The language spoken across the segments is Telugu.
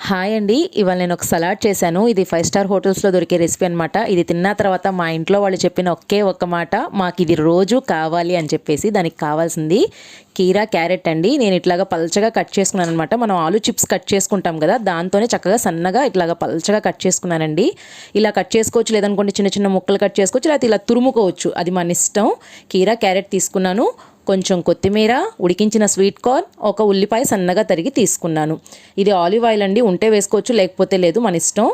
హాయ్ అండి. ఇవాళ నేను ఒక సలాడ్ చేశాను. ఇది 5 స్టార్ హోటల్స్‌లో దొరికే రెసిపీ అనమాట. ఇది తిన్న తర్వాత మా ఇంట్లో వాళ్ళు చెప్పిన ఒకే ఒక్క మాట, మాకు ఇది రోజు కావాలి అని చెప్పేసి. దానికి కావాల్సింది కీరా, క్యారెట్ అండి. నేను ఇట్లాగా పల్చగా కట్ చేసుకున్నాను అనమాట. మనం ఆలు చిప్స్ కట్ చేసుకుంటాం కదా, దాంతోనే చక్కగా సన్నగా ఇట్లాగా పల్చగా కట్ చేసుకున్నానండి. ఇలా కట్ చేసుకోవచ్చు, లేదనుకోండి చిన్న చిన్న ముక్కలు కట్ చేసుకోవచ్చు, లేకపోతే ఇలా తురుముకోవచ్చు, అది మన ఇష్టం. కీరా, క్యారెట్ తీసుకున్నాను, కొంచెం కొత్తిమీర, ఉడికించిన స్వీట్ కార్న్, ఒక ఉల్లిపాయ సన్నగా తరిగి తీసుకున్నాను. ఇది ఆలివ్ ఆయిల్ అండి, ఉంటే వేసుకోవచ్చు లేకపోతే లేదు, మన ఇష్టం.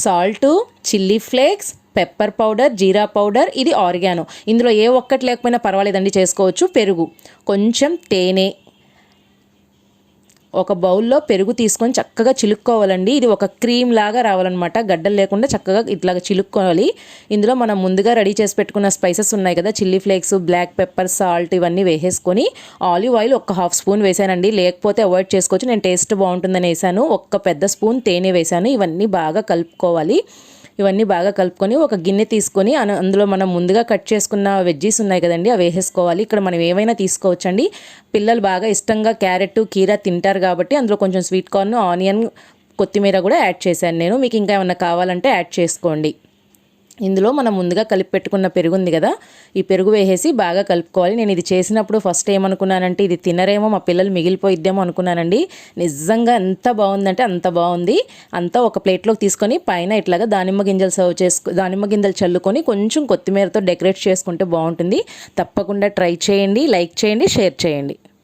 Salt, chilli flakes, pepper powder, jeera powder, ఇది ఆరిగానో. ఇందులో ఏ ఒక్కటి లేకపోయినా పర్వాలేదండి, చేసుకోవచ్చు. పెరుగు, కొంచెం తేనె. ఒక బౌల్లో పెరుగు తీసుకొని చక్కగా చిలుక్కోవాలండి. ఇది ఒక క్రీమ్ లాగా రావాలన్నమాట, గడ్డలు లేకుండా చక్కగా ఇట్లాగా చిలుక్కోవాలి. ఇందులో మనం ముందుగా రెడీ చేసి పెట్టుకున్న స్పైసెస్ ఉన్నాయి కదా, chilli flakes, black pepper, salt, ఇవన్నీ వేసేసుకొని ఆలివ్ ఆయిల్ ఒక 1/2 స్పూన్ వేసానండి, లేకపోతే అవాయిడ్ చేసుకోవచ్చు. నేను టేస్ట్ బాగుంటుందని వేసాను. ఒక పెద్ద స్పూన్ తేనె వేసాను. ఇవన్నీ బాగా కలుపుకోవాలి. ఇవన్నీ బాగా కలుపుకొని ఒక గిన్నె తీసుకొని అందులో మనం ముందుగా కట్ చేసుకున్న వెజ్జీస్ ఉన్నాయి కదండి, అవి వేసేసుకోవాలి. ఇక్కడ మనం ఏమైనా తీసుకోవచ్చండి. పిల్లలు బాగా ఇష్టంగా క్యారెట్, కీరా తింటారు కాబట్టి అందులో కొంచెం స్వీట్ కార్న్, ఆనియన్, కొత్తిమీర కూడా యాడ్ చేశాను నేను. మీకు ఇంకా ఏమన్నా కావాలంటే యాడ్ చేసుకోండి. ఇందులో మనం ముందుగా కలిపి పెట్టుకున్న పెరుగు ఉంది కదా, ఈ పెరుగు వేసేసి బాగా కలుపుకోవాలి. నేను ఇది చేసినప్పుడు ఫస్ట్ ఏమనుకున్నానంటే, ఇది తినరేమో, మా పిల్లలు మిగిలిపోయిద్దేమో అనుకున్నానండి. నిజంగా ఎంత బాగుందంటే అంత బాగుంది. అంతా ఒక ప్లేట్లోకి తీసుకొని పైన ఇట్లాగా దానిమ్మ గింజలు చల్లుకొని కొంచెం కొత్తిమీరతో డెకరేట్ చేసుకుంటే బాగుంటుంది. తప్పకుండా ట్రై చేయండి, లైక్ చేయండి, షేర్ చేయండి.